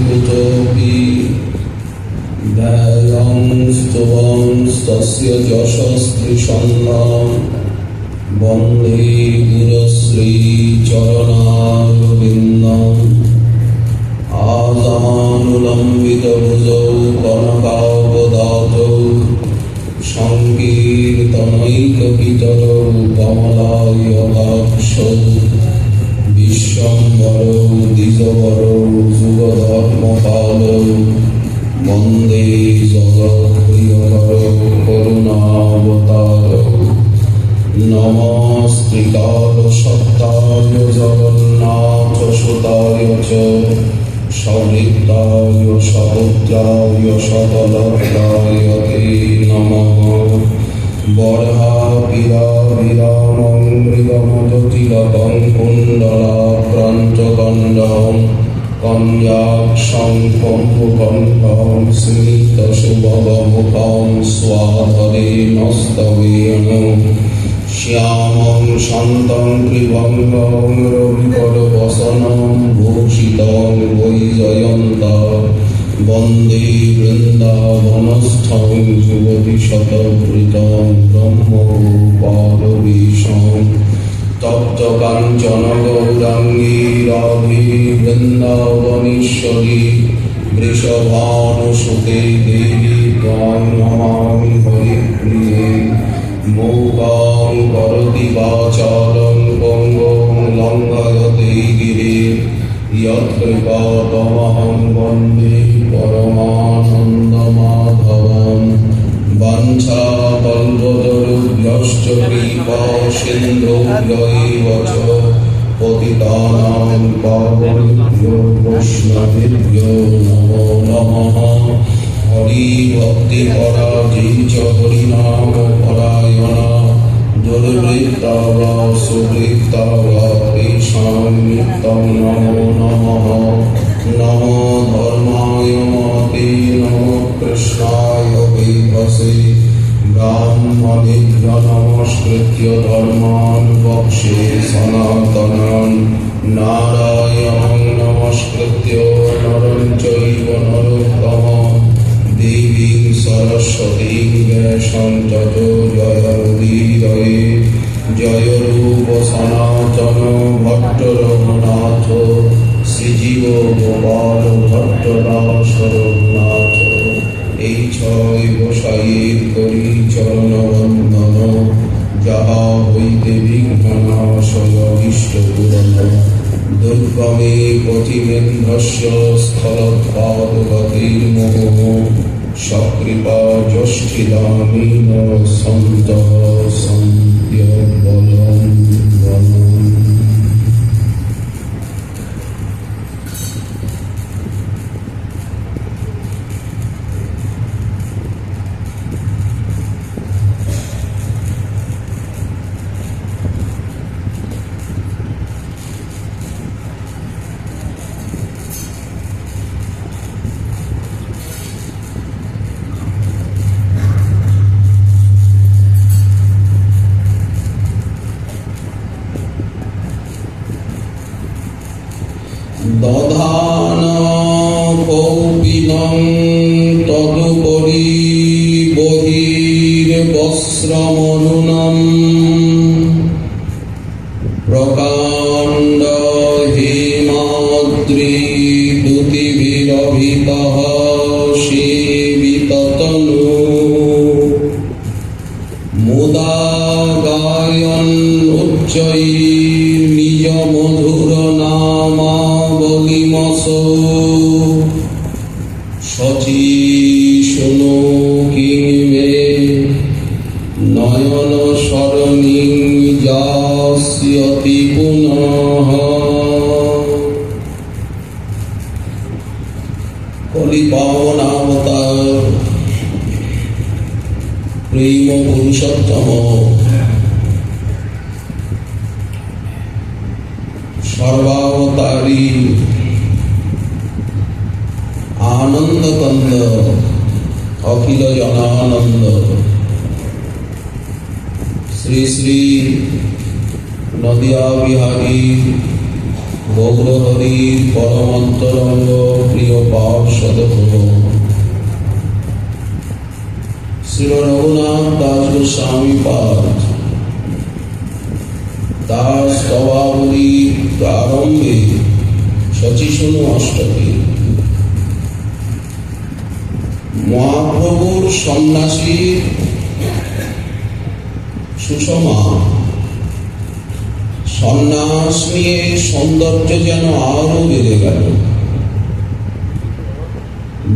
कुतोऽपि स्तवंस्तस्य यशस्त्रिषण्णां वन्दे गुरुश्रीचरणारविन्दम् आजानुलम्बितभुजौ कनकावदातौ संकीर्तनैकपितरौ कमलायताक्षौ विश्वम्भरौ द्विजवरौ जुगधर्मपालौ वन्दे जगत्प्रियकरौ करुणावतारौ नमस्त्रिकालसत्ताय जगन्नाथसुताय च सवृत्ताय सपुत्राय सकलत्राय ते नमः। बर्हापीराभिरामं मृगमदतिलकं कुण्डलाक्रान्तकण्डं कन्याक्षं कम्बुकण्ठं स्मितसुभगमुखं स्वाधरेणस्तवेन श्यामं शान्तं त्रिभङ्गं रविकरवसनं भूषितं वैजयन्तं वन्दे वृन्दावनस्थं युवतिशतवृतं ब्रह्मरूपादवीशं तप्तकाञ्चन गौराङ्गी राधे वृन्दावनेश्वरी वृषभानुसुते देवी त्वां नमामि हरिप्रिये। मूकां करोति वाचालं पङ्गुं लङ्घयते गिरिं यत्कृपातमहं वन्दे परमानन्दमाधवं। वाञ्छाकल्पतरुभ्यश्च कृपासिन्धुभ्य एव च पतितानां पावनेभ्यो वैष्णवेभ्यो नमो नमः। हरिभक्तिपराजै च हरिनामपरायणा दुर्वृत्ता वा सुवृत्ता वा तेषां नित्यं नमो नमः। नमो धर्माय महते नमो कृष्णाय वेधसे ब्राह्मणेभ्यो नमस्कृत्य धर्मान् वक्षे सनातनान् नारायणं नमस्कृत्य नरं चैव नरोत्तमम् देवीं सरस्वतीं व्यासं ततो जयमुदीरये। जय रूप सनातन भट्ट रघुनाथ শ্রীজীব গোপাল ভট্টদাস রঘুনাথ। এই ছয় গোসাইয়ের করি চরণ বন্দন, যাহা হইতে বিঘ্ননাশয় ইষ্ট পূরণ। দুর্গমে পথিমেন্দ্রস্য স্থলপাদগতির্মোহ সকৃপা যষ্ঠিদানেন সন্তঃ সন্ত্যবলম্বনम्। দধান কৌপিনং তদুপরি বহির্বস্ত্রমনুনম প্রকাণ্ড হেমাদ্রি দ্যুতিভিরভিতঃ সেবিততনু মুদা গায়ন উচ্চৈ নিজ মধুর নামাবলিমসো শচী শুনো কিংবে নয়ন সরণিং যাস্যতি পুনঃ। কলি পাবনাবতার প্রেম পুরুষোত্তম সর্বাবতারী आनंद कंद अखिल जनानंद श्री श्री नदिया बिहारी গৌরহরির পরমন্তরঙ্গ প্রিয় পার্ষদ শ্রী রঘুনাথ দাস গোস্বামী পাদ তার স্তবাবলীর প্রারম্ভে শচীশুনু অষ্টকে মহাপ্রভুর সন্ন্যাসী সুষমা সন্ন্যাস নিয়ে সৌন্দর্য যেন আরো বেড়ে গেল।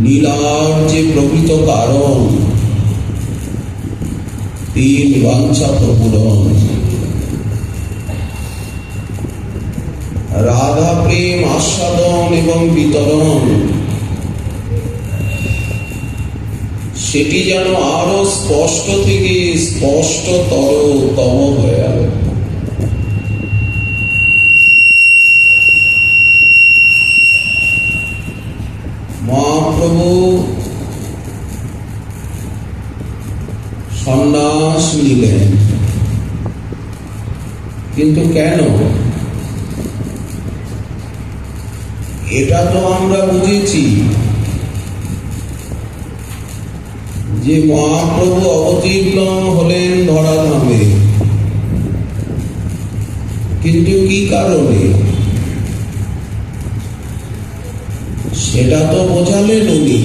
লীলার যে প্রকৃত কারণ তিন বাঞ্ছা প্রপূরণ, রাধা প্রেম আস্বাদন এবং বিতরণ, সেটি যেন আরো স্পষ্ট থেকে স্পষ্টতর তম হয়ে গেল। মহাপ্রভু সন্ন্যাস নিলেন, কিন্তু কেন? এটা তো আমরা বুঝেছি যে মহাপ্রভু অবতীর্ণ হলেন ধরাধামে, কিন্তু কি কারণে সেটা তো বোঝালেন উনি।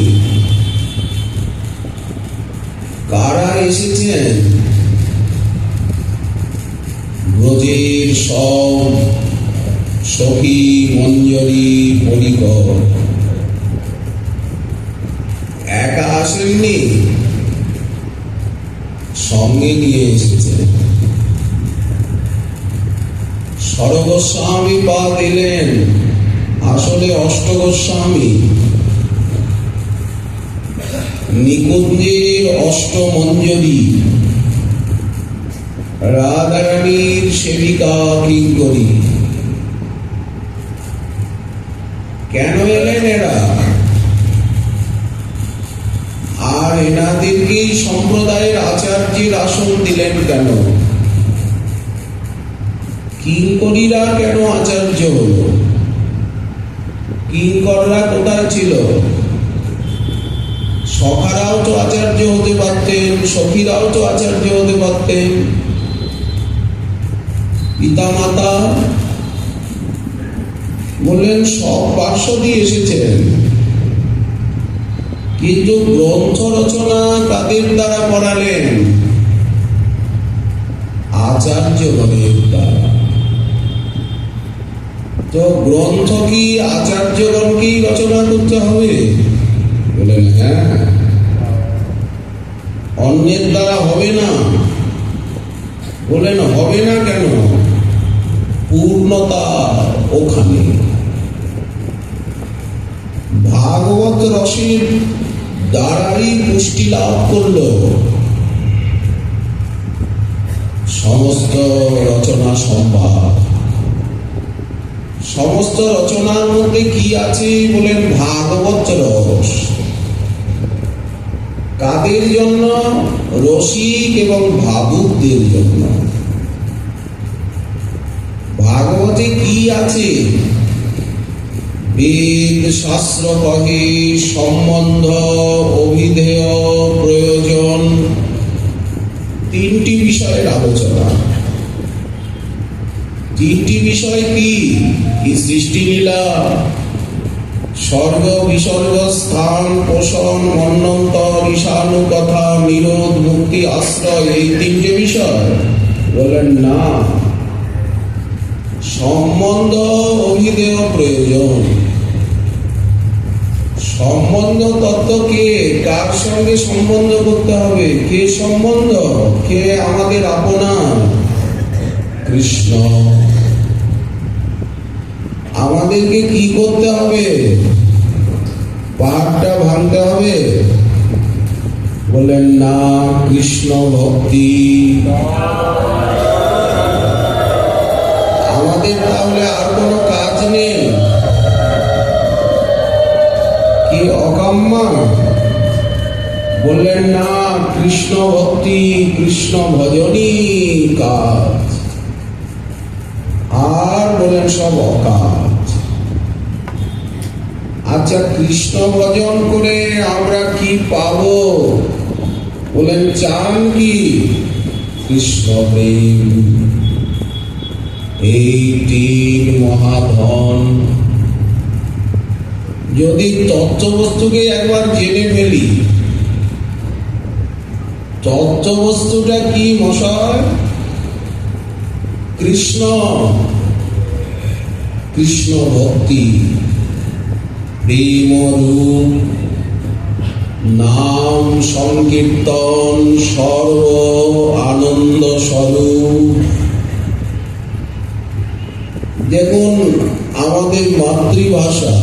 কারা এসেছেন? ব্রজের সব সখী মঞ্জরি পরিকর একা আসেননি, সঙ্গে নিয়ে এসেছেন। সরগোস্বামী পাদ এলেন, আসলে অষ্টগোস্বামী, নিকুঞ্জের অষ্টমঞ্জরি, রাধারানীর সেবিকা কিঙ্করী। কেন এলেন এরা? আর এনাদেরকেই সম্প্রদায়ের আচার্যের আসন দিলেন কেন? কিঙ্করীরা কেন আচার্য হল? কিঙ্কররা কোথায় ছিল? সখারাও তো আচার্য হতে পারতেন, সখীরাও তো আচার্য হতে পারতেন। পিতা মাতা বললেন সব পার্শ্বদই এসেছেন, কিন্তু গ্রন্থ রচনা কাদের দ্বারা করালেন? আচার্যগণের দ্বারা। তো গ্রন্থ কি আচার্যগণকেই রচনা করতে হবে? বলেন হ্যাঁ। অন্যের দ্বারা হবে না? বলেন হবে না কেন? পূর্ণতা ওখানে। ভাগবত রসের দ্বারাই পুষ্টি লাভ করল সমস্ত রচনা সম্ভার। সমস্ত রচনার মধ্যে কি আছে? বলেন ভাগবত রস। কাদের জন্য? রসিক এবং ভাবুকদের জন্য। ভাগবতে কি আছে? বেদ শাস্ত্র কহে সম্বন্ধ, অভিধেয়, প্রয়োজন, তিনটি বিষয়ের আলোচনা। তিনটি বিষয় কি? সৃষ্টি লীলা, স্বর্গ বিসর্গ, স্থান পোষণ, মন্বন্তর, ঈশানু কথা, নিরোধ, মুক্তি, আশ্রয়, এই তিনটে বিষয়। বললেন না, সম্বন্ধ, অভিধেয়, প্রয়োজন। সম্বন্ধ তত্ত্ব কে? কার সঙ্গে সম্বন্ধ করতে হবে? কে সম্বন্ধ? কে আমাদের আপনা? কৃষ্ণ। আমাদেরকে কি করতে হবে? পাহাড়টা ভাঙতে হবে? বললেন না, কৃষ্ণ ভক্তি। আমাদের তাহলে আর কোনো কাজ নেই কি? অকাম্যা? বললেন না, কৃষ্ণ ভক্তি, কৃষ্ণ ভজনই কাজ। আর বলেন সব অকাজ। আচ্ছা, কৃষ্ণ ভজন করে আমরা কি পাবো? বলেন, চান কি? কৃষ্ণ প্রেম, এই তিন মহাধন। যদি তত্ত্ববস্তুকে একবার জেনে ফেলি, তত্ত্ববস্তুটা কি মশাই? কৃষ্ণ, কৃষ্ণ ভক্তি, প্রেম রূপ, নাম সংকীর্তন, সর্ব আনন্দ স্বরূপ। দেখুন, আমাদের মাতৃভাষা,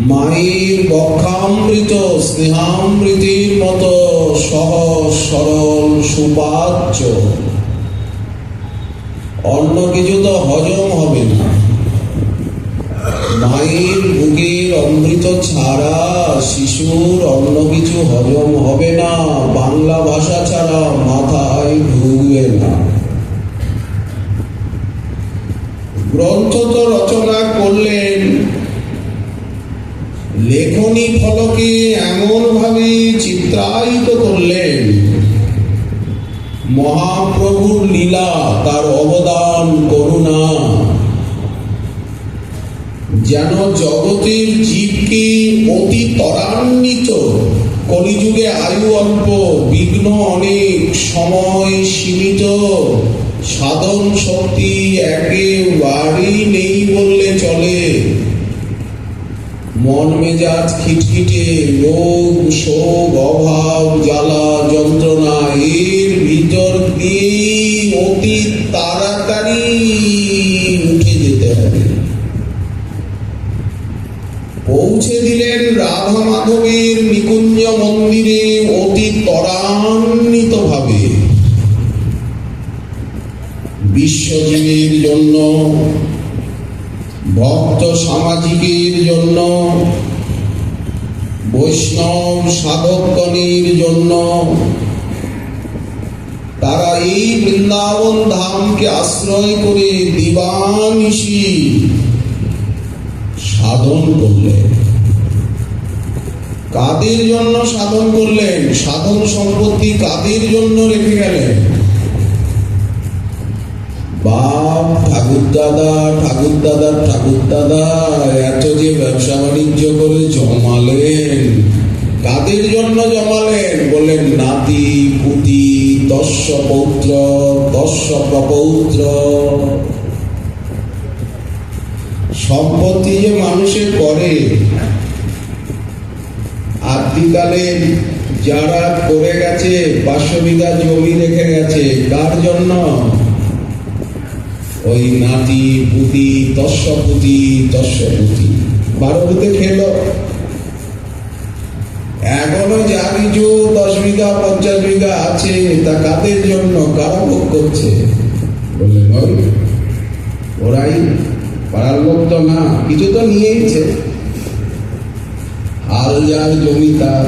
মায়ের বক্ষামৃত স্নেহামৃতির মতো সহজ সরল সুপাচ্য, অন্য কিছু তো হজম হবে না। মায়ের বুকের অমৃত ছাড়া শিশুর অন্য কিছু হজম হবে না, বাংলা ভাষা ছাড়া মাথায় ঢুকবে না। গ্রন্থ তো রচনা করলেন, লেখনী ফলকে এমন ভাবে চিত্রায়িত করলেন, মহাপ্রভুর লীলা, তার অবদান, করুণা যেন জগতের জীবকে অতি ত্বরান্বিত, কলিযুগে আয়ু অল্প, বিঘ্ন অনেক, সময় সীমিত, সাধন শক্তি একেবারেই নেই বললে চলে, মন মেজাজ খিটখিটে, রোগ শোক অভাব জ্বালা যন্ত্রণা, এর ভিতর দিয়ে অতি তাড়াতাড়ি উঠে যেতে হবে। পৌঁছে দিলেন রাধা মাধবের নিকুঞ্জ মন্দিরে অতি ত্বরান্বিত ভাবে। বিশ্বজীবের জন্য, ভক্ত সামাজিকের জন্য, বৈষ্ণব সাধকগণের জন্য, তারা এই বৃন্দাবন ধামকে আশ্রয় করে দিবানিশি সাধন করলেন। কাদের জন্য সাধন করলেন? সাধন সম্পত্তি কাদের জন্য রেখে গেলেন? বাপ ঠাকুরদাদা, ঠাকুরদাদার ঠাকুরদাদা এত যে ব্যবসা বাণিজ্য করে জমালেন, কাদের জন্য জমালেন? বললেন, নাতি পুতি, দস্য পৌত্র, দস্য প্রপৌত্র। সম্পত্তি যে মানুষের করে, আদিকালে যারা করে গেছে 500 বিঘা জমি রেখে গেছে, কার জন্য? ওই নাতি পুতি, দস্য পুতি, দস্য পুতি 12 পুতে খেলো। এখনো যা কিছু 10 বিঘা 50 বিঘা আছে, তা কাদের জন্য? কারা ভোগ করছে? বললেন, ওরাই, পাড়ার লোক তো না, কিছু তো নিয়েইছে। হাল যার জমি তার।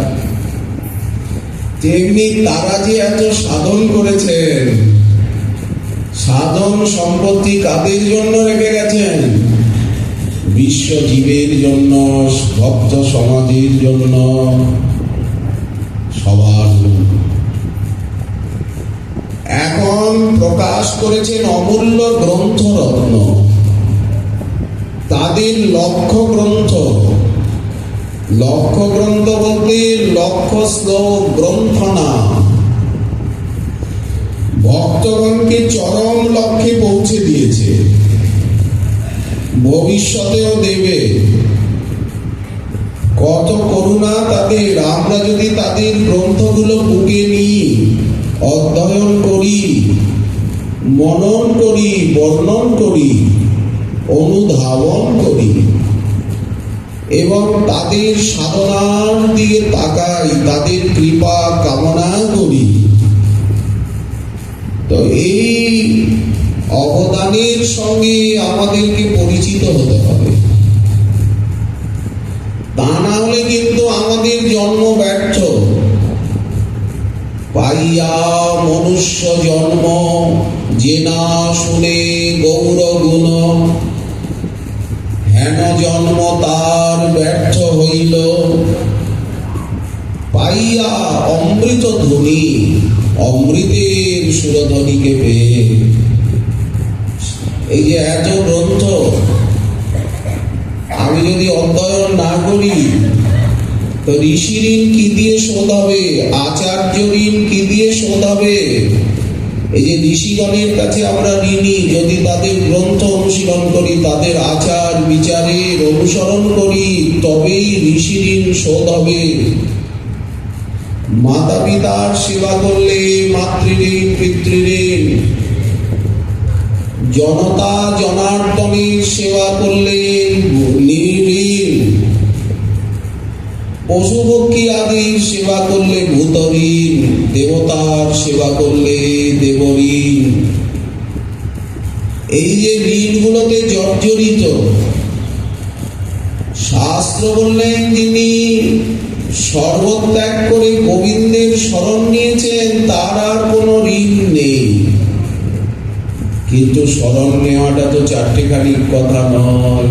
তেমনি তারা যে এত সাধন করেছেন, সাধন সম্পত্তি কাদের জন্য রেখে গেছেন? বিশ্বজীবের জন্য, ভক্ত সমাজের জন্য, সবার জন্য। এখন প্রকাশ করেছেন অমূল্য গ্রন্থ রত্ন, তাদের লক্ষ্য গ্রন্থ। লক্ষ্য গ্রন্থ বলতে লক্ষ্য শ্লোক গ্রন্থ না, ভক্তগণকে চরম লক্ষ্যে পৌঁছে দিয়েছে, ভবিষ্যতেও দেবে। কত করুণা তাদের! আমরা যদি তাদের গ্রন্থগুলো বুকে নিই, অধ্যয়ন করি, মনন করি, বর্ণন করি, অনুধাবন করি এবং তাদের সাধনার দিকে তাকাই, তাদের কৃপা কামনা করি, তো এই অবদানের সঙ্গে আমাদেরকে পরিচিত হতে হবে। তা না হলে কিন্তু আমাদের জন্ম ব্যর্থ। পাইয়া মনুষ্য জন্ম, যে না শুনে গৌর গুণ, হেন কেন জন্ম তার ব্যর্থ হইল, পাইয়া অমৃত ধ্বনি, অমৃতের সুরধ্বনিকে পেয়ে। এই যে এত গ্রন্থ আমি যদি অধ্যয়ন না করি, তো ঋষি ঋণ কি দিয়ে শোধ হবে, আচার্য ঋণ কি দিয়ে শোধ হবে? এই যে ঋষিগণের কাছে আমরা ঋণী, যদি তাদের গ্রন্থ অনুশীলন করি, তাদের আচার বিচারের অনুসরণ করি, তবেই ঋষি ঋণ শোধ হবে। মাতা পিতার সেবা করলে মাতৃঋণ পিতৃঋণ, জনতা জনার্দনের সেবা করলে নির্ঋণ, পশু পক্ষী আদির সেবা করলে ভূতঋণ, দেবতার সেবা করলে দেবঋণ। এই যে ঋণগুলোতে জর্জরিত, শাস্ত্র বললেন যিনি সর্বত্যাগ করে গোবিন্দের শরণ নিয়েছেন তার আর কোনো ঋণ নেই। কিন্তু শরণ নেওয়াটা তো চারটেখানি কথা নয়,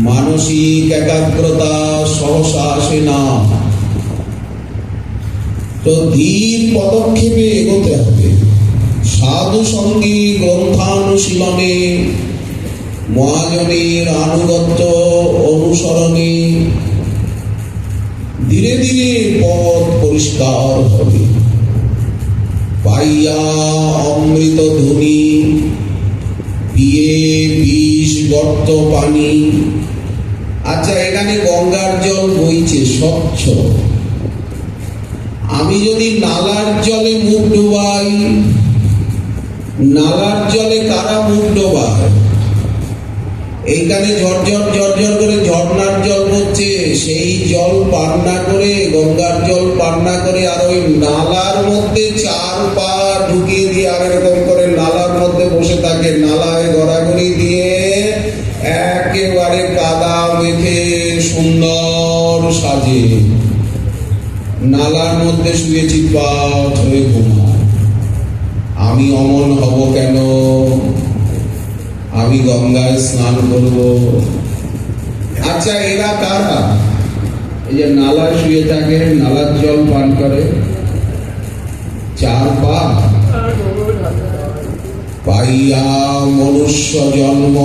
মানসিক একাগ্রতা সহসা আসে না। তো ধীর পদক্ষেপে এগোতে হবে, সাধু সঙ্গী গ্রন্থানুশীলনে, মহাজনের আনুগত্য অনুসরণে ধীরে ধীরে পথ পরিষ্কার হবে। পাইয়া অমৃত ধ্বনি, পিয়ে বিষ গর্ত পানি। আচ্ছা, এখানে গঙ্গার জল বইছে স্বচ্ছ, আমি যদি নালার জলে মুখ ডোবাই, নালার জলে কারা মুখ ডোবায়? এইখানে ঝরঝর ঝরঝর করে ঝর্ণার জল পড়ছে, সেই জল পান না করে, গঙ্গার জল পান না করে, আর ওই নালার মধ্যে চার পা ঢুকিয়ে দিয়ে আর এরকম করে নালার মধ্যে বসে থাকে, নালায় গড়াগড়ি দিয়ে একেবারে কাদা মেখে সুন্দর সাজে, নালার মধ্যে শুয়ে চিৎপাট হয়ে ঘুমায়। আমি অমন হব কেন? আমি গঙ্গায় স্নান করব। আচ্ছা, এরা কারা? এই যে নালায় শুয়ে থাকে, নালার জল পান করে, চার পা পাইয়া মনুষ্য জন্ম,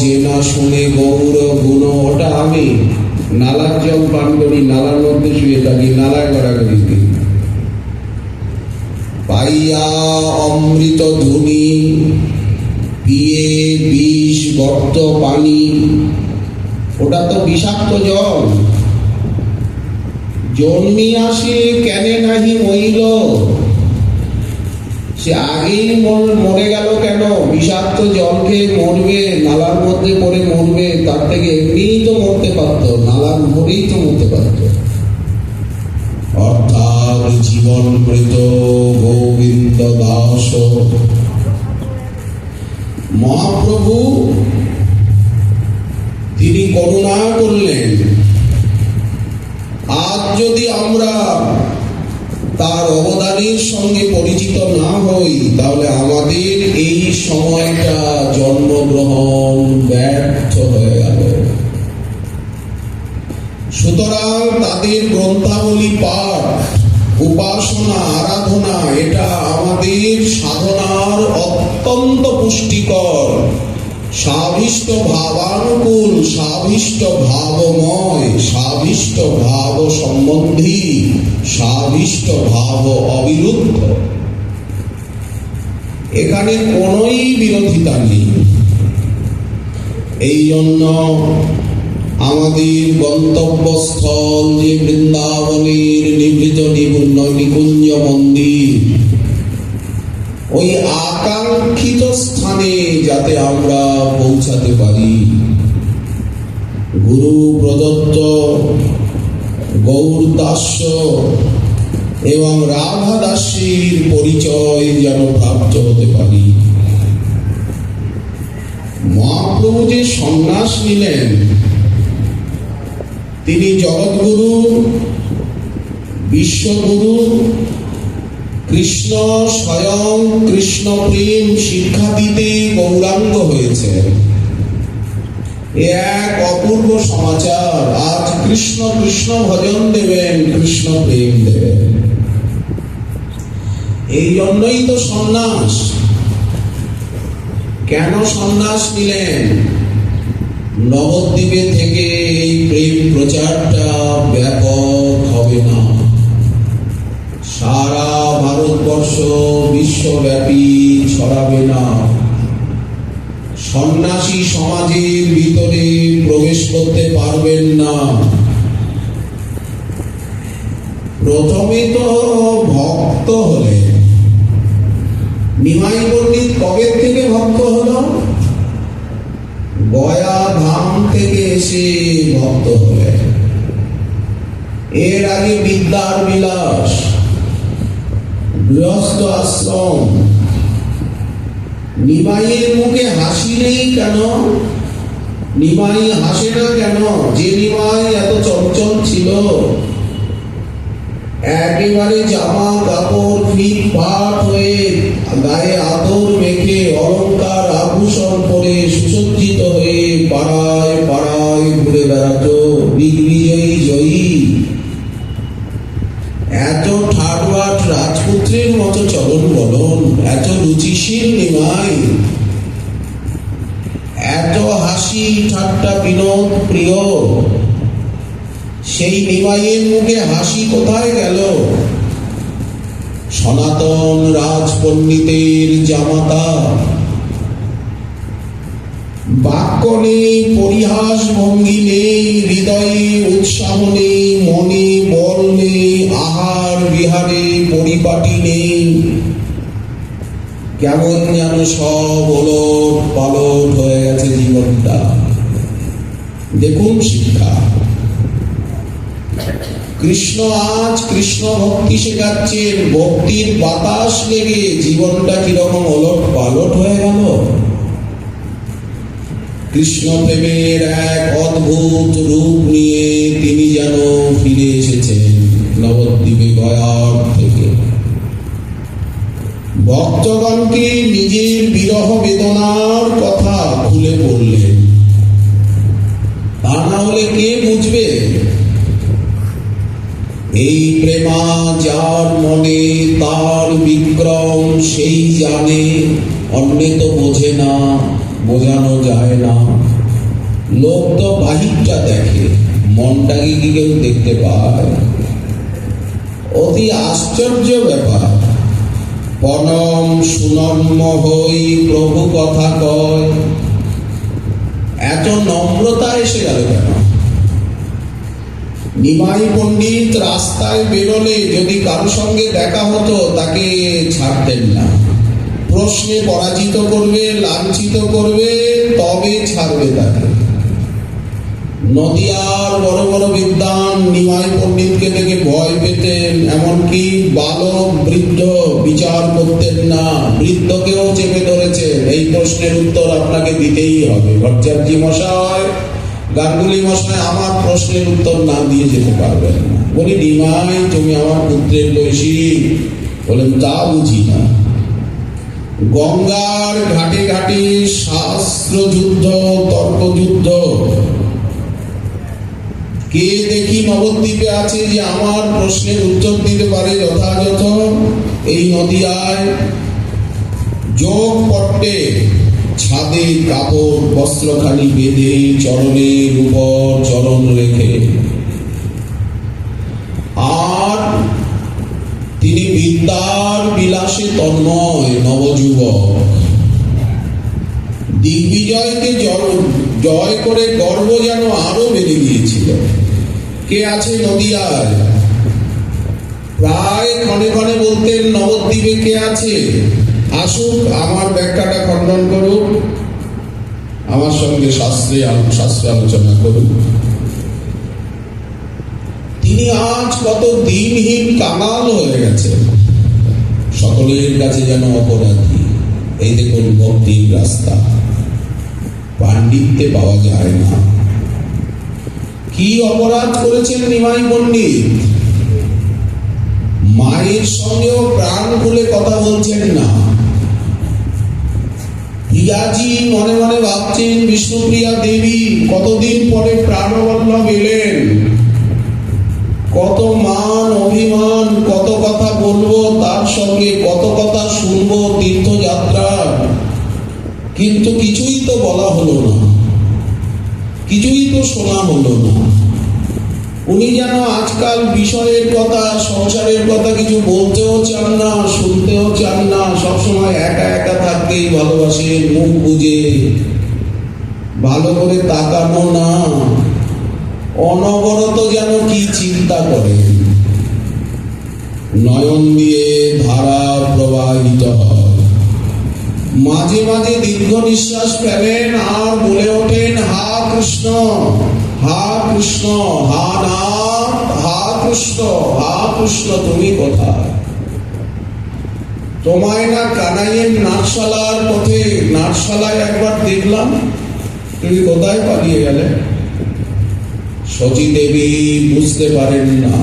যে না শুনে গৌর গুণ। ওটা আমি, নালার জল পান করি, নালার মধ্যে শুয়ে থাকি, নালায় গড়াগড়ি দিই। পাইয়া অমৃত ধ্বনি, পিয়ে বিষ গর্ত পানি। ওটা তো বিষাক্ত জল। জন্মি আসে কেনে নাহি মইল, সে আগেই মরে গেল কেন? বিষাক্ত জল খেয়ে মরবে, নালার মধ্যে পড়ে মরবে, তার থেকে এমনিই তো মরতে পারত, নালার মরেই তো মরতে পারত। অর্থাৎ জীবন মৃত গোবিন্দ দাস মহাপ্রভু তিনি করুণা করলেন। আজ যদি আমরা তার অবদানের সঙ্গে পরিচিত না হই, তাহলে আমাদের এই সময়টা জন্মগ্রহণ ব্যর্থ হয়ে গেল। সুতরাং তাদের গ্রন্থাবলী পাঠ, উপাসনা, আরাধনা, এটা আমাদের সাধনার অত্যন্ত পুষ্টিকর, সাভিষ্ট ভাবানুকূল, সাভিষ্ট ভাবময়, সাভিষ্ট ভাব সম্বন্ধী, সাভিষ্ট ভাব অবিরুদ্ধ। এখানে কোনোই বিরোধিতা নেই। এই জন্য আমাদের গন্তব্যস্থল যে বৃন্দাবনের নিভৃত নিকুঞ্জ মন্দির, ওই আকাঙ্ক্ষিত স্থানে যাতে আমরা পৌঁছাতে পারি, গুরু প্রদত্ত গৌর দাস্য এবং রাধা দাসীর পরিচয় যেন প্রাপ্ত হতে পারি। মহাপ্রভু যে সন্ন্যাস নিলেন, তিনি জগৎগুরু, বিশ্বগুরু, কৃষ্ণ স্বয়ং কৃষ্ণ প্রেম শিক্ষা দিতে গৌরাঙ্গ হয়েছে। এ এক অপূর্ব সমাচার। আজ কৃষ্ণ কৃষ্ণ ভজন দেবেন, কৃষ্ণ প্রেম দেবেন। এই জন্যই তো সন্ন্যাস। কেন সন্ন্যাস নিলেন? নবদ্বীপে থেকে এই প্রেম প্রচারটা ব্যাপক হবে না, সারা ভারতবর্ষ বিশ্বব্যাপী ছড়াবে না, সন্ন্যাসী সমাজের ভিতরে প্রবেশ করতে পারবেন না। প্রথমে তো ভক্ত হলেন। নিমাই পণ্ডিত কবে থেকে ভক্ত হলো? গয়া ধাম থেকে এসে ভক্ত হলেন। এর আগে বিদ্যার বিলাস, গৃহস্থ আশ্রম। নিমাইয়ের মুখে হাসি নেই কেন? নিমাই হাসে না কেন? যে নিমাই এত চঞ্চল ছিল, একেবারে জামা কাপড় ফিটফাট হয়ে গায়ে আদর মেখে অলংকার আভূষণ পরে সুসজ্জিত হয়ে পাড়ায় পাড়ায় ঘুরে বেড়াতো দিগ্বিজয়ী জয়ী। এত ঠাটবাট রাজপুত্রের মতো চলন বলন, এত রুচিশীল নিমাই, এত হাসি ঠাট্টা বিনোদ প্রিয়, সেই নিমাইয়ের মুখে হাসি কোথায় গেল? সনাতন রাজপণ্ডিতের জামাতা। বাক্য নেই, পরিহাস ভঙ্গি নেই, হৃদয়ে উৎসাহ নেই, মনে বল নেই, আহার বিহারে পরিপাটি নেই। কেমন যেন সব ওলট পালট হয়ে গেছে জীবনটা। দেখুন শিক্ষা। কৃষ্ণ আজ কৃষ্ণ ভক্তি শেখাচ্ছেন, ভক্তির বাতাস লেগে জীবনটা কিরকম ওলট পালট হয়ে গেল। কৃষ্ণ প্রেমের এক অদ্ভুত রূপ নিয়ে তিনি যেন ফিরে এসেছেন নবদ্বীপে গয়ার থেকে। ভক্তগণকে নিজের বিরহ বেদনার কথা খুলে বললেন, তা না হলে কে বুঝবে? এই প্রেমা যার মনে, তার বিক্রম সেই জানে, অন্যে তো বোঝে না, বোঝানো যায় না। লোক তো বাহিরটা দেখে, মনটাকে কি কেউ দেখতে পায়? অতি আশ্চর্য ব্যাপার। পরম সুনম্র হই প্রভু কথা কয়, এত নম্রতা এসে গেল কেন? নিমাই পণ্ডিত রাস্তায় বেরোলে যদি কারো সঙ্গে দেখা হতো তাকে ছাড়তেন না। প্রশ্নে পরাজিত করবে, লাঞ্ছিত করবে, তবে ছাড়বে তাকে। নদিয়ার বড় বড় বিদ্বান নিমাই পণ্ডিতকে দেখে ভয় পেতেন, এমনকি বালক বৃদ্ধ বিচার করতেন না। বৃদ্ধকেও চেপে ধরেছেন, এই প্রশ্নের উত্তর আপনাকে দিতেই হবে। ভট্টাচার্য মশাই, গাঙ্গুলি মশাই, আমার প্রশ্নের উত্তর না দিয়ে যেতে পারবেন না। বলি, নিমাই তুমি আমার পুত্রের বয়সী? বলেন, তা বুঝি না। গঙ্গার ঘাটে ঘাটে শাস্ত্র যুদ্ধ, তর্ক যুদ্ধ। কে দেখি নবদ্বীপে আছে যে আমার প্রশ্নের উত্তর দিতে পারে যথাযথ? এই নদিয়ায় যোগ পট্টে ছাদে কাপড় বস্ত্রখানি বেঁধে চরণের উপর চরণ রেখে, আর তিনি বিদ্যার বিলাসে তন্ময় নবযুবক। দিগ্বিজয়কে জয় করে গর্ব যেন আরো বেড়ে গিয়েছিল। কে আছে নদিয়ায়? প্রায় ক্ষণে ক্ষণে বলতেন, নবদ্বীপে কে আছে? আসুক, আমার ব্যাখ্যাটা খণ্ডন করুক, আমার সঙ্গে শাস্ত্রে আলোচনা করুক। তিনি আজ কত দিনহীন কাঙাল হয়ে গেছেন, সকলের কাছে যেন অপরাধী। এই দেখুন ভক্তির রাস্তা, পাণ্ডিত্যে পাওয়া যায় না। কি অপরাধ করেছেন নিমাই পণ্ডিত? মায়ের সঙ্গেও প্রাণ খুলে কথা বলছেন না। রিয়াজি মনে মনে ভাবছেন, বিষ্ণুপ্রিয়া দেবী কতদিন পরে প্রাণবল্লভ এলেন, কত মান অভিমান, কত কথা বলবো তার সঙ্গে, কত কথা শুনবো তীর্থযাত্রার, কিন্তু কিছুই তো বলা হলো না, কিছুই তো শোনা হলো না। উনি যেন আজকাল বিষয়ের কথা, সংসারের কথা কিছু বলতেও চান না, শুনতেও চান না, সবসময় একা একা থাকতেই ভালোবাসেন, মুখ বুজে, ভালো করে তাকানো না, অনবরত যেন কি চিন্তা করেন। নয়ন দিয়ে ধারা প্রবাহিত হয়, মাঝে মাঝে দীর্ঘ নিঃশ্বাস ফেলেন আর বলে ওঠেন, হা কৃষ্ণ, হা কৃষ্ণ, হা নাথ, হা কৃষ্ণ, হা কৃষ্ণ, তুমি কোথায়? তোমায় না কানাইয়ের নাটশালার পথে, নাটশালায় একবার দেখলাম, তুমি কোথায় পালিয়ে গেলে? সতী দেবী বুঝতে পারেন না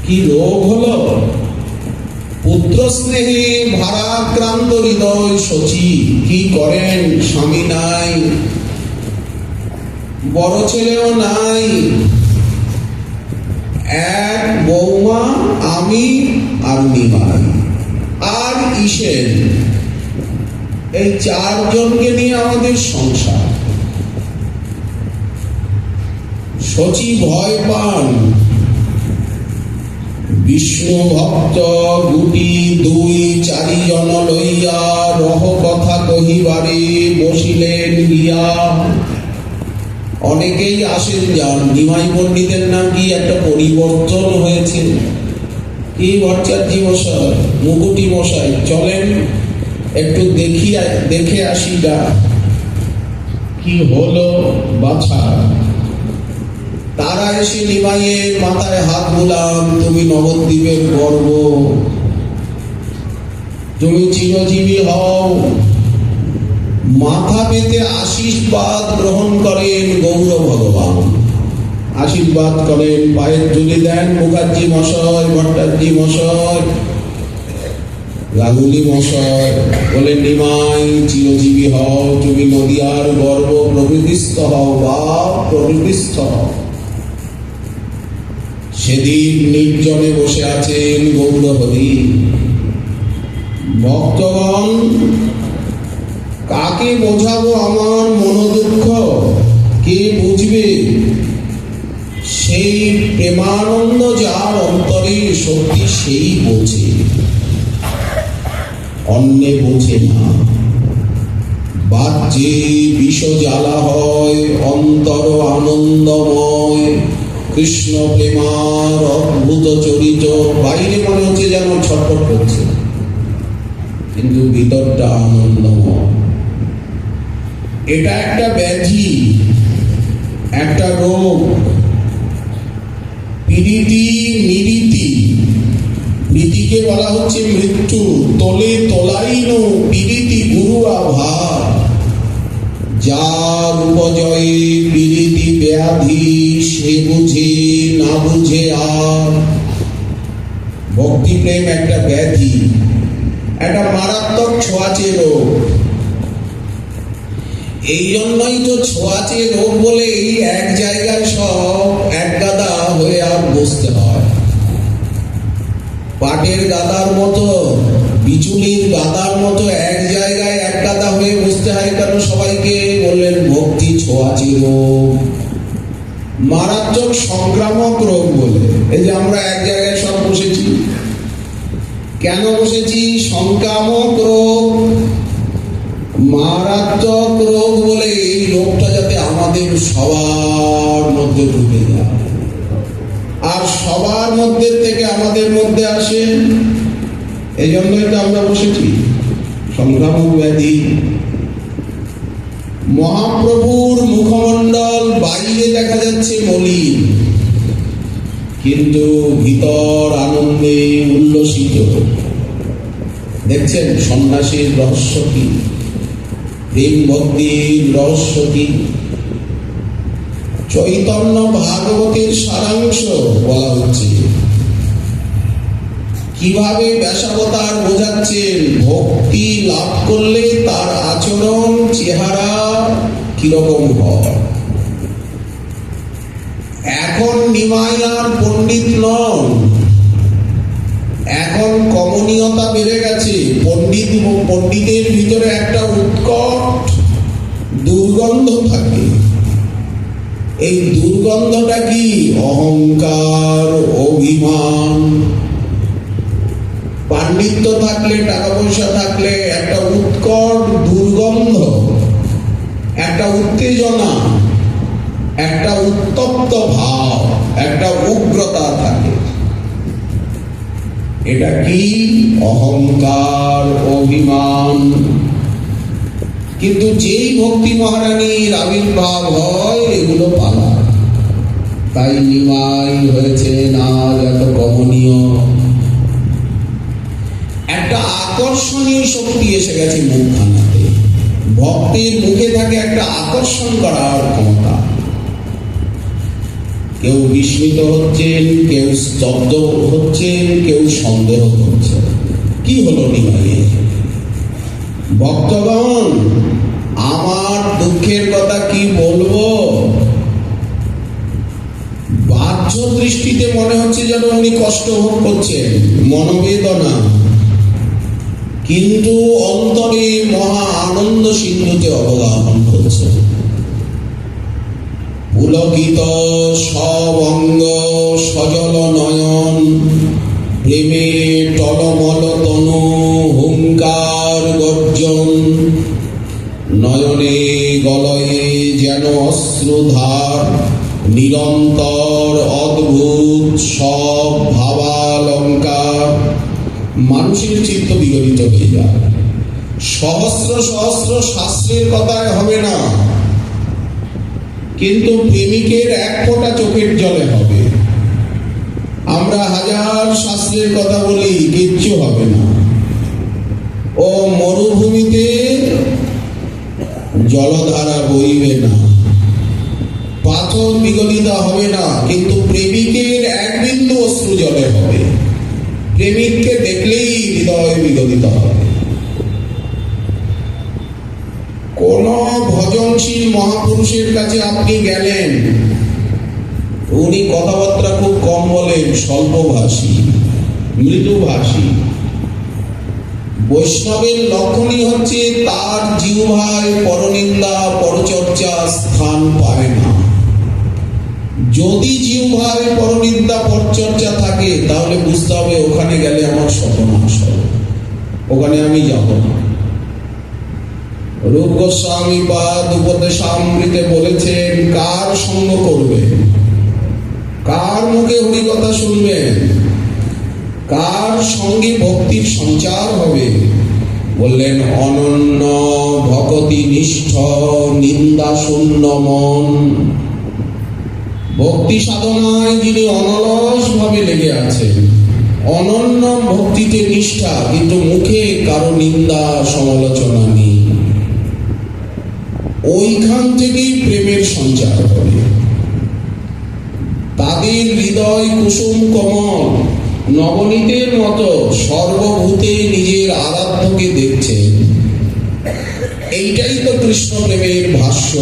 কি রোগ হলো। পুত্র স্নেহে ভারাক্রান্ত হৃদয় শচী কি করেন? স্বামী নাই, বড় ছেলেও নাই, এক বৌমা, আমি আর নিমাই আর ঈশেন, এই চারজনকে নিয়ে আমাদের সংসার। শচী ভয় পান। বিষ্ণু ভক্ত গুটি দুই চারিজন লইয়া রহ কথা কহিবারে বসিলেন গিয়া। অনেকেই আসেন যান, নিমাই পণ্ডিতের নাকি একটা পরিবর্তন হয়েছে। কি ভট্টাচার্য মশাই, মুকুটি মশাই, চলেন একটু দেখে আসি গা, কি হলো বাছা। তারা এসে নিমাইয়ের মাথায় হাত বুলান, তুমি নবদ্বীপের গর্ব, তুমি চিরজীবী হও। মাথা পেতে আশীর্বাদ গ্রহণ করেন গৌর ভগবান, আশীর্বাদ করেন, পায়ের ধুলি দেন মুখার্জি মশাই, ভট্টাচার্য মশাই, গাঙ্গুলি মশাই, বলেন নিমাই চিরজীবী হও, তুমি নদিয়ার গর্ব, প্রকৃতিস্থ হও বাপ, প্রকৃতিস্থ হও। সেদিন নির্জনে বসে আছেন গৌরহরি। ভক্তগণ, কাকে বোঝাবো আমার মনোদুঃখ, কে বুঝবে? সেই প্রেমানন্দ যার অন্তরে সত্যি সেই বোঝে, অন্যে বোঝে না। বাহ্যে বিষ জ্বালা হয়, অন্তর আনন্দময়, কৃষ্ণ প্রেমার অদ্ভুত চরিত। বাইরে মনে হচ্ছে যেন ছটফট করছে, কিন্তু ভিতরটা আনন্দময়। এটা একটা ব্যাধি, একটা রোগ। প্রীতি নিরীতি, প্রীতিকে বলা হচ্ছে মৃত্যু, তোলে তোলাইন প্রীতি গুরু আভার। যার উপজয়ে প্রীতি ব্যাধি, সে বুঝে না বুঝে আর। ভক্তি প্রেম একটা ব্যাধি, একটা মারাত্মক ছোঁয়াচে রোগ। এই জন্যই তো ছোঁয়াচে রোগ বলে এক জায়গায় সব এক গাদা হয়ে আর বসতে হয়। পাটের গাদার মতো, বিচুলির গাদার মতো এক জায়গায় এক গাদা হয়ে বসতে হয় কেন সবাইকে? বললেন ভক্তি ছোঁয়াচে রোগ, মারাত্মক সংক্রামক রোগ বলে। এই যে আমরা এক জায়গায় সব বসেছি, কেন বসেছি? সংক্রামক রোগ, মারাত্মক রোগ বলে। এই রোগটা যাতে আমাদের সবার মধ্যে ঢুকে যায় আর সবার মধ্যে থেকে আমাদের মধ্যে আসে, এই জন্যই তো আমরা বসেছি। সংক্রামক ব্যাধি। মহাপ্রভুর মুখমণ্ডল বাইরে দেখা যাচ্ছে মলিন, কিন্তু ভিতর আনন্দে উল্লসিত। দেখছেন সন্ন্যাসীর রহস্য কি, প্রেম ভক্তির রহস্য কি? চৈতন্য ভাগবতের সারাংশ বলা হচ্ছে। কিভাবে ব্যাসাবতার বোঝাচ্ছেন ভক্তি লাভ করলে তার আচরণ চেহারা কিরকম হয়। এখন নিমাই আর পণ্ডিত নন, এখন কমনীয়তা বেড়ে গেছে। পণ্ডিতের ভিতরে একটা উৎকট দুর্গন্ধ থাকে। এই দুর্গন্ধটা কি? অহংকার, অভিমান। পাণ্ডিত্য থাকলে, টাকা পয়সা থাকলে একটা উৎকট দুর্গন্ধ, একটা উত্তেজনা, একটা উত্তপ্ত ভাব, একটা উগ্রতা থাকে। এটা কি? অহংকার, অভিমান। কিন্তু যেই ভক্তি মহারানীর আবির্ভাব হয় এগুলো পালায়। তাই নিমাই হয়েছে না এত কমনীয়। একটা আকর্ষণীয় শক্তি এসে গেছে মুখখানাতে। ভক্তের মুখে থাকে একটা আকর্ষণ করার ক্ষমতা। কেউ বিস্মিত হচ্ছেন, কেউ স্তব্ধ হচ্ছেন, কেউ সন্দেহ করছেন। কি হলো নিমাইয়ে? ভক্তগণ, আমার দুঃখের কথা কি বলবো? বাহ্য দৃষ্টিতে মনে হচ্ছে যেন উনি কষ্ট ভোগ করছেন, মনোবেদনা, কিন্তু অন্তরে মহা আনন্দ সিন্ধুতে অবগাহন করছে। পুলকিত সব অঙ্গ, সজল নয়ন, প্রেমে টলমল তনু, হুঙ্কার গর্জন, নয়নে গলয়ে যেন অশ্রুধার, নিরন্তর অদ্ভুত সব ভাবালঙ্কার। মানুষের চিত্ত বিগলিত হয়ে যায়। সহস্র সহস্র শাস্ত্রের কথায় হবে না, কিন্তু প্রেমিকের এক ফোঁটা চোখের জলে হবে। আমরা হাজার শাস্ত্রের কথা বলি, কিচ্ছু হবে না। ও মরুভূমিতে জলধারা বইবে না, পাথর বিগলিত হবে না, কিন্তু প্রেমিকের এক বিন্দু অশ্রু জলে হবে। প্রেমিককে দেখলেই হৃদয় বিগলিত হবে। কোন ভজনশীল মহাপুরুষের কাছে আপনি গেলেন, উনি কথাবার্তা খুব কম বলেন, স্বল্পভাষী, মৃদুভাষী। বৈষ্ণবের লক্ষণই হচ্ছে তার জিহ্বায় পরনিন্দা, পরচর্চা স্থান পায় না। যদি জিহ্বায় পরনিন্দা, পরচর্চা থাকে তাহলে বুঝতে হবে ওখানে গেলে আমার সর্বনাশ হবে, ওখানে আমি যাব না। রূপ গোস্বামী পাদ উপদেশামৃতে বলেছেন, কার সঙ্গ করবে, কার মুখে হরি কথা শুনবেন, কার সঙ্গে ভক্তির সঞ্চার হবে? বললেন, অনন্য ভকতি নিষ্ঠ নিন্দা শূন্য মন। ভক্তি সাধনায় যিনি অনলস ভাবে লেগে আছেন, অনন্য ভক্তিতে নিষ্ঠা, কিন্তু মুখে কারো নিন্দা সমালোচনা নেই, ওইখান থেকেই প্রেমের সঞ্চার হবে। তাদের হৃদয় কুসুম কমল, নবনীতের মতো সর্বভূতে নিজের আরাধ্যকে দেখছেন। এইটাই তো কৃষ্ণ প্রেমের ভাষ্য।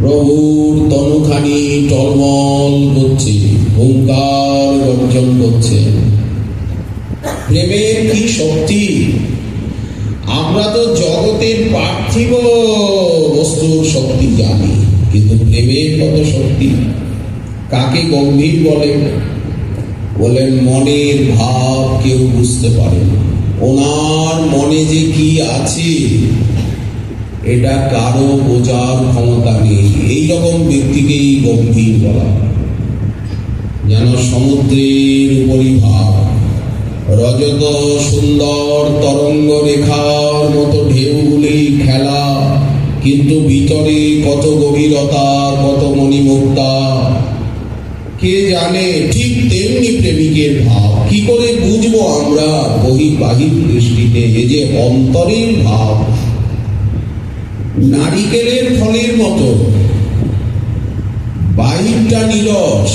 প্রভুর তনুখানি টলমল করছে, হুঙ্কার গর্জন করছে। প্রেমের কি শক্তি! আমরা তো জগতের পার্থিব বস্তুর শক্তি জানি, কিন্তু প্রেমের কত শক্তি! কাকে গম্ভীর বলে? বলেন, মনের ভাব কেউ বুঝতে পারে না। ওনার মনে যে কি আছে এটা কারো বোঝার ক্ষমতা নেই। এইরকম ব্যক্তিকেই গম্ভীর বলা হয়। যেন সমুদ্রের উপরিভাগ, রজত সুন্দর তরঙ্গ রেখার মতো ঢেউগুলি খেলা, কিন্তু ভিতরে কত গভীরতা, কত মণিমুক্তা কে জানে। ঠিক তেমনি প্রেমিকের ভাব কি করে বুঝবো আমরা বহির্বাহিক দৃষ্টিতে? এ যে অন্তরের ভাব, নারিকেলের ফলের মতো, বাহিরটা নিরস,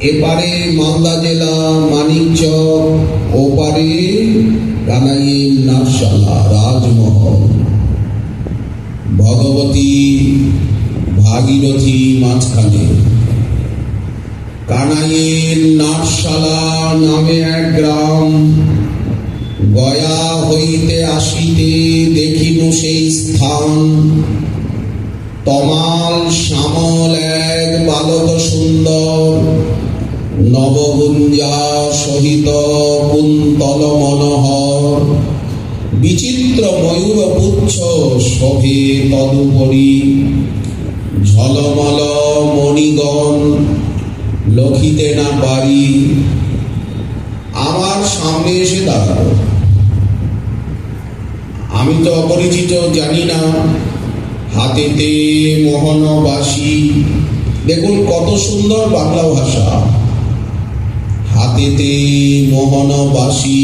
এপারে মালদা জেলা মানিকচক, ওপারে কানাইয়ের নাটশালা রাজমহল, ভগবতী ভাগীরথী মাঝখানে। কানাইয়ের নাটশালা নামে এক গ্রাম, গয়া হইতে আসিতে দেখিনু সেই স্থান। তমাল শ্যামল এক বালক সুন্দর, নবগুঞ্জা সহিত কুন্তল মনোহর। বিচিত্র ময়ূর পুচ্ছ শোভে তদুপরি, ঝলমল মণিগণ লক্ষিতে না পারি। আমার সামনে এসে দাঁড়ালো। আমি তো অপরিচিত, জানি না। হাতেতে মোহনবাসী, দেখুন কত সুন্দর বাংলা ভাষা। হাতেতে মোহনবাসী,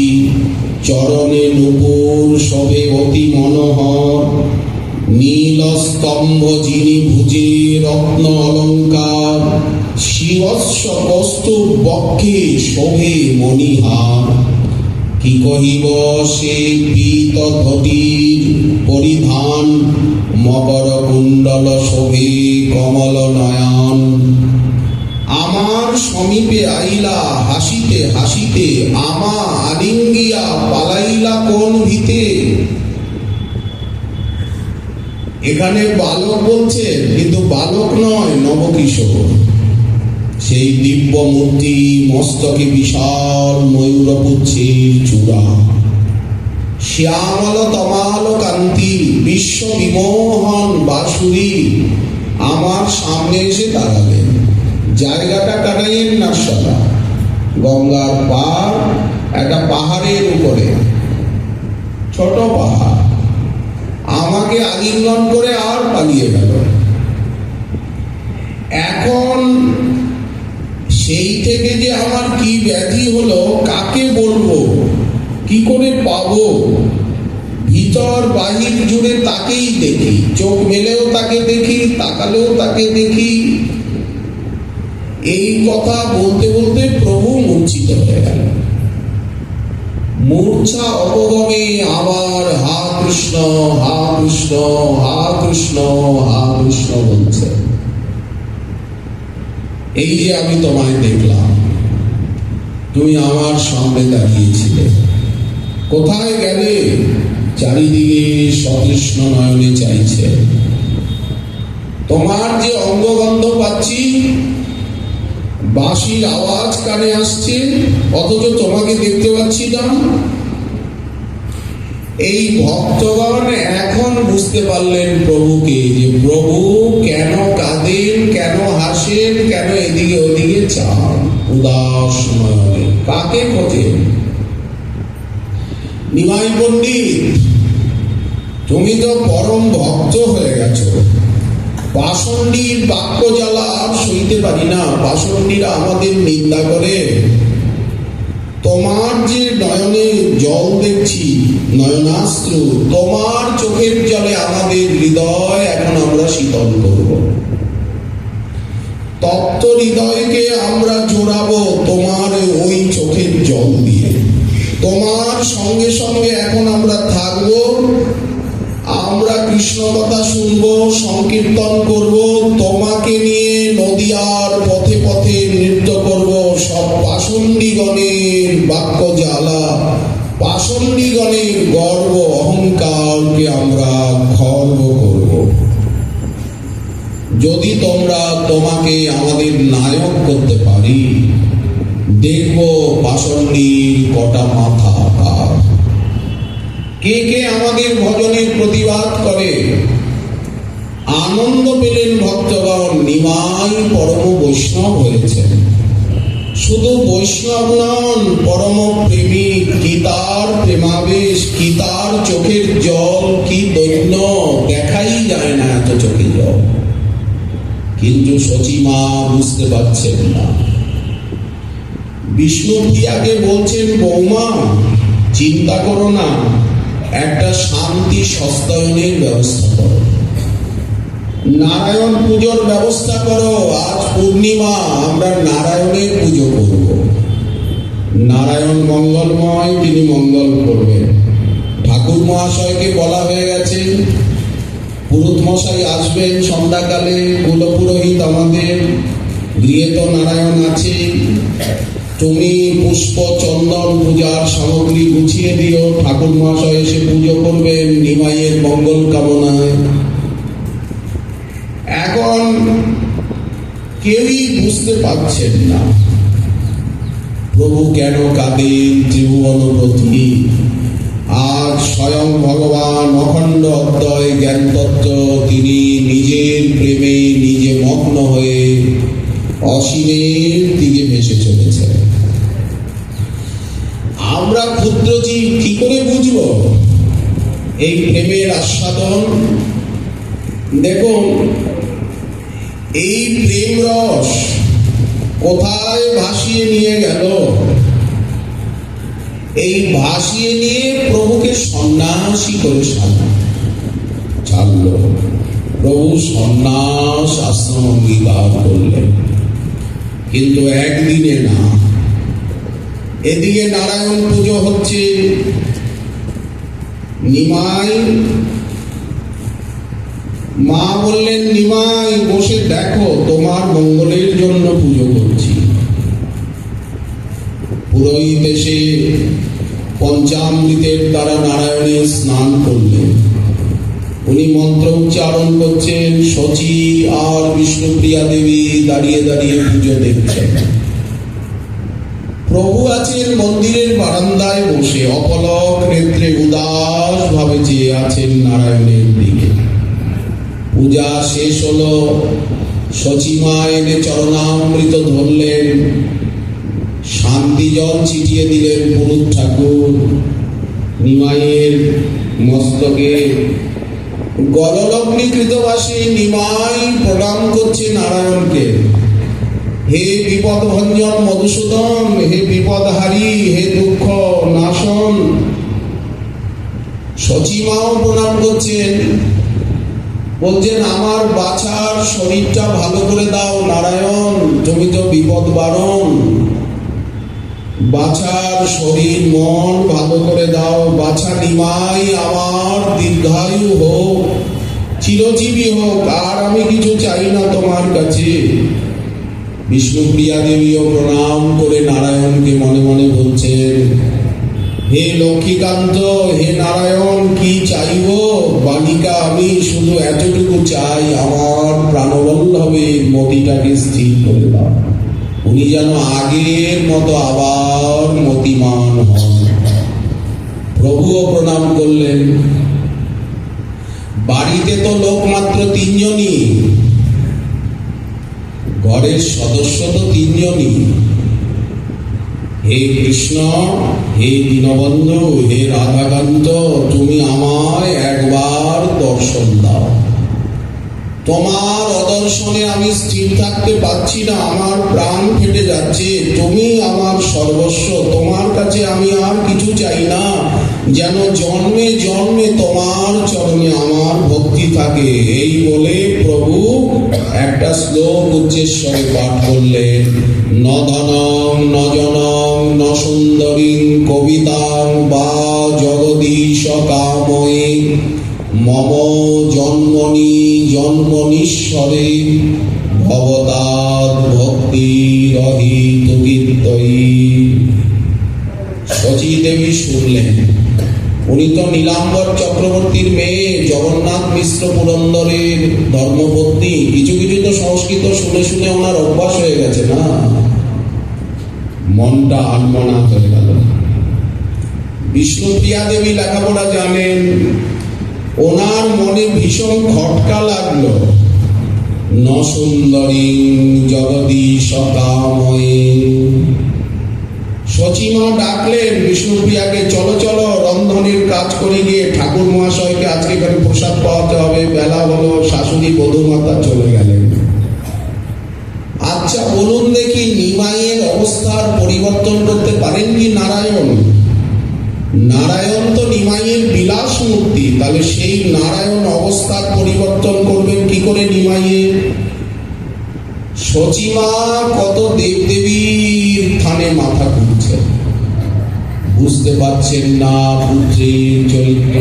চরণে নূপুর শোভে অতি মনোহর। নীল স্তম্ভ যিনি ভুজে রত্ন অলঙ্কার, শিবস্ব কস্তুর বক্ষে শোভে মণিহার। কি কহিব সে পীত ধটির পরিধান, মকর কুণ্ডল শোভে কমল নয়ন। আমার সমীপে আইলা হাসিতে হাসিতে, আমা আলিঙ্গিয়া পালাইলা কোন ভিতে। এখানে বালক বলছে, কিন্তু বালক নয়, নবকিশোর। সেই দিব্য মূর্তি, মস্তকে বিশাল ময়ূরপুচ্ছের চূড়া, শ্যামল তমাল কান্তি, বিশ্ব বিমোহন বাঁশুরি আমার সামনে এসে দাঁড়ালেন। জায়গাটা কানাইয়ের নাটশালা, গঙ্গার পার, একটা পাহাড়ের উপরে, ছোট পাহাড়। আমাকে আলিঙ্গন করে আর পালিয়ে গেল। এখন সেই থেকে যে আমার কি ব্যাধি হলো, কাকে বলবো, কি করে পাবো? ভিতর বাহির জুড়ে তাকেই দেখি, চোখ মেলেও তাকে দেখি, তাকালেও তাকে দেখি। এই কথা বলতে বলতে প্রভু মূর্ছিত হয়ে গেল। মূর্ছা অপগমে আবার হা কৃষ্ণ হা কৃষ্ণ হা কৃষ্ণ হা কৃষ্ণ বলছে। এই যে আমি তোমায় দেখলাম, তুমি আমার সামনে দাঁড়িয়েছিলে, কোথায় গেলে? চারিদিকে সতৃষ্ণ নয়নে চাইছে। তোমার যে অঙ্গগন্ধ পাচ্ছি, বাঁশির আওয়াজ কানে আসছে, অথচ তোমাকে দেখতে পাচ্ছি না। এই ভক্তগণ এখন বুঝতে পারলেন প্রভুকে, যে প্রভু কেন কাঁদেন, কেন হাসেন, কেন এদিকে ওদিকে চান উদাস নয়নে, কাকে খোঁজেন? নিমাই পণ্ডিত, তুমি তো পরম ভক্ত হয়ে গেছো। পাষণ্ডীর বাক্য জ্বালা আর সইতে পারি না। পাষণ্ডীরা আমাদের নিন্দা করে। তোমার যে নয়নে জল দেখছি, নয়নাশ্রু, তোমার চোখের জলে আমাদের হৃদয় এখন আমরা শীতল করব। তপ্ত হৃদয়কে আমরা জোড়াবো তোমার ওই চোখের জল দিয়ে। তোমার সঙ্গে সঙ্গে এখন আমরা থাকবো, আমরা কৃষ্ণ কথা শুনবো, সংকীর্তন করব, তোমাকে নিয়ে নদিয়ার পথে পথে নৃত্য করব। সব পাষণ্ডীগণের বাক্য জ্বালা, পাষণ্ডীগণের গর্ব অহংকারকে আমরা খর্ব করব। যদি তোমরা তোমাকে আমাদের নায়ক করতে পারি, দেখব পাষণ্ডীর কটা মাথা কার। কে কে আমাদের ভজনের প্রতিবাদ করে। আনন্দ পেলেন ভক্তগণ, নিমাই পরম বৈষ্ণব হয়েছেন। শুধু বৈষ্ণব নন, পরম প্রেমিক। কি তার প্রেমাবেশ, কি তার চোখের জল, কি দৈন্য, দেখাই যায় না এত চোখের জল। কিন্তু সচিমা বুঝতে পারছেন না। বিষ্ণুপ্রিয়াকে বলছেন, বৌমা চিন্তা করো না, একটা শান্তি সস্তায়নের ব্যবস্থা করো। নারায়ণ পুজোর ব্যবস্থা করো, আজ পূর্ণিমা, আমরা নারায়ণের পুজো করব। নারায়ণ মঙ্গলময়, তিনি মঙ্গল করবেন। ঠাকুর মহাশয়কে বলা হয়ে গেছে, পুরোহিত মশাই আসবেন সন্ধ্যাকালে, কুলপুরোহিত আমাদের গৃহে তো নারায়ণ আছে, তুমি পুষ্প চন্দন পূজার সামগ্রী গুছিয়ে দিও, ঠাকুর মহাশয় এসে পুজো করবেন নিমাইয়ের মঙ্গল কামনায়। এখন কেউই বুঝতে পারছেন না প্রভু কেন কাঁদেন ত্রিভুবনপতি। আজ স্বয়ং ভগবান অখণ্ড অদ্বয় জ্ঞান তত্ত্ব, তিনি নিজের প্রেমে নিজে মগ্ন হয়ে অসীমের দিকে ভেসে চলেছে। আমরা ক্ষুদ্র জীব কি করে বুঝব এই প্রেমের আস্বাদন? দেখুন, এই প্রেম রস কোথায় ভাসিয়ে নিয়ে গেল? এই ভাসিয়ে নিয়ে প্রভুকে সন্ন্যাসী করে ছাড়ল। প্রভু সন্ন্যাস আশ্রম অঙ্গীকার করলেন, কিন্তু একদিনে না। এদিকে নারায়ণ পুজো হচ্ছে, নিমাই মা বললেন, নিমাই বসে দেখো, তোমার মঙ্গলের জন্য পুজো করছি। পুরোহিত এসে পঞ্চামৃতের দ্বারা নারায়ণের স্নান করলেন। উনি মন্ত্র উচ্চারণ করছেন, শচী আর বিষ্ণুপ্রিয়া দেবী দাঁড়িয়ে দাঁড়িয়ে পুজো দেখছেন। প্রভু আছেন মন্দিরের বারান্দায় বসে, অপলক নেত্রে উদাস ভাবে চেয়ে আছেন নারায়ণের দিকে। পূজা শেষ হলো, শচীমা এনে চরণামৃত ধরলেন, শান্তি জল ছিটিয়ে দিলেন পুরুত ঠাকুর নিমাইয়ের মস্তকে। গললগ্নিকৃতবাসী নিমাই প্রণাম করছে নারায়ণকে। হে বিপদ ভঞ্জন মধুসূদন, হে বিপদহারী, হে দুঃখ নাশন। শচীমাও প্রণাম করছেন, বলছেন আমার বাছার শরীরটা ভালো করে দাও নারায়ণ, তুমি তো বিপদ বারণ। বাছার শরীর মন ভালো করে দাও, বাছা নিমাই আমার দীর্ঘায়ু হোক, চিরজীবী হোক, আর আমি কিছু চাই না তোমার কাছে। বিষ্ণুপ্রিয়া দেবীও প্রণাম করে নারায়ণকে মনে মনে বলছেন, হে লক্ষ্মীকান্ত, হে নারায়ণ, কি চাইব বালিকা, আমি শুধু এতটুকু চাই, আমার প্রাণবল্লভের মতিটাকে স্থির করে দাও, উনি যেন আগের মতো আবার মতিমান হন। প্রভুও প্রণাম করলেন। বাড়িতে তো লোক মাত্র তিনজনই, ঘরের সদস্য তো তিনজনই। হে কৃষ্ণ, হে দীনবন্ধু, হে রাধাকান্ত, তুমি আমায় একবার দর্শন দাও। তোমার অদর্শনে আমি স্থির থাকতে পারছি না, আমার প্রাণ ফেটে যাচ্ছে। তুমি আমার সর্বস্ব, তোমার কাছে আমি আর কিছু চাই না, যেন জন্মে জন্মে তোমার চরণে আমার ভক্তি থাকে। এই বলে প্রভু একটা শ্লোক উচ্চেশ্বরে পাঠ করলেন, ন ধনং ন জনং ন সুন্দরীং কবিতাং বা জগদীশ কাময়ে মম জন্মনি জন্মনীশ্বরে ভবতাৎ ভক্তি রহিত কীর্তয়ী। শচী দেবী শুনলেন, উনি তো নীলাম্বর চক্রবর্তীর মেয়ে, জগন্নাথ মিশ্র পুরন্দরের ধর্মপত্নী। কিছু কিছু তো সংস্কৃত শুনে শুনে ওনার অভ্যাস হয়ে গেছে না, মনটা আনমনা হয়ে গেল। বিষ্ণুপ্রিয়া দেবী লেখাপড়া জানেন, ওনার মনে ভীষণ খটকা লাগলো। ন সুন্দরী জগদীশ কাময়ে। শচীমা ডাকলেন বিষ্ণুপ্রিয়াকে, চলো চলো রন্ধনের কাজ করে গিয়ে ঠাকুর মহাশয়কে আজকে এখানে প্রসাদ পাওয়াতে হবে, বেলা হলো। শাশুড়ি বধূমাতা চলে গেলেন। আচ্ছা বলুন দেখি, নিমাইয়ের অবস্থার পরিবর্তন করতে পারেন কি নারায়ণ? নারায়ণ তো নিমাইয়ের বিলাস মূর্তি, তাহলে সেই নারায়ণ অবস্থার পরিবর্তন করবেন কি করে নিমাইয়ে সচিমা কত দেবদেবীর থানে মাথা ঘুরছে, বুঝতে পারছেন না পুত্রের চরিত্র,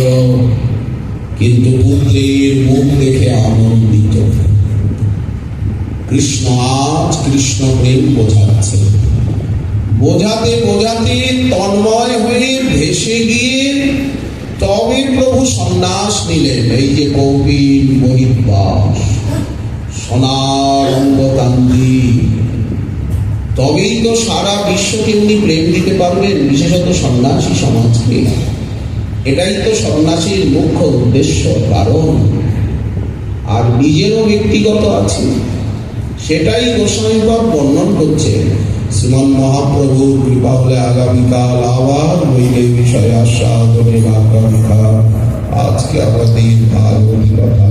কিন্তু পুত্রের মুখ দেখে আনন্দিত। কৃষ্ণ আজ কৃষ্ণ প্রেম বোঝাচ্ছে, বোঝাতে বোঝাতে তন্ময় হয়ে ভেসে গিয়ে তবে প্রভু সন্ন্যাস নিলেন। এই যে কৌপিন বহির্বাস, সোনার অঙ্গকান্তি, তবেই তো সারা বিশ্বকে উনি প্রেম দিতে পারবেন, বিশেষত সন্ন্যাসী সমাজকে। এটাই তো সন্ন্যাসীর মুখ্য উদ্দেশ্য, কারণ আর নিজেরও ব্যক্তিগত আছে, সেটাই গোস্বামীপাদ বর্ণন করছে। শ্রীমন মহাপ্রভুর কৃপা হলে আগামীকাল আবার বৈদিক বিষয়ে আস্বাদনে আগামীকাল। আজকে আমাদের ভাগবত কথা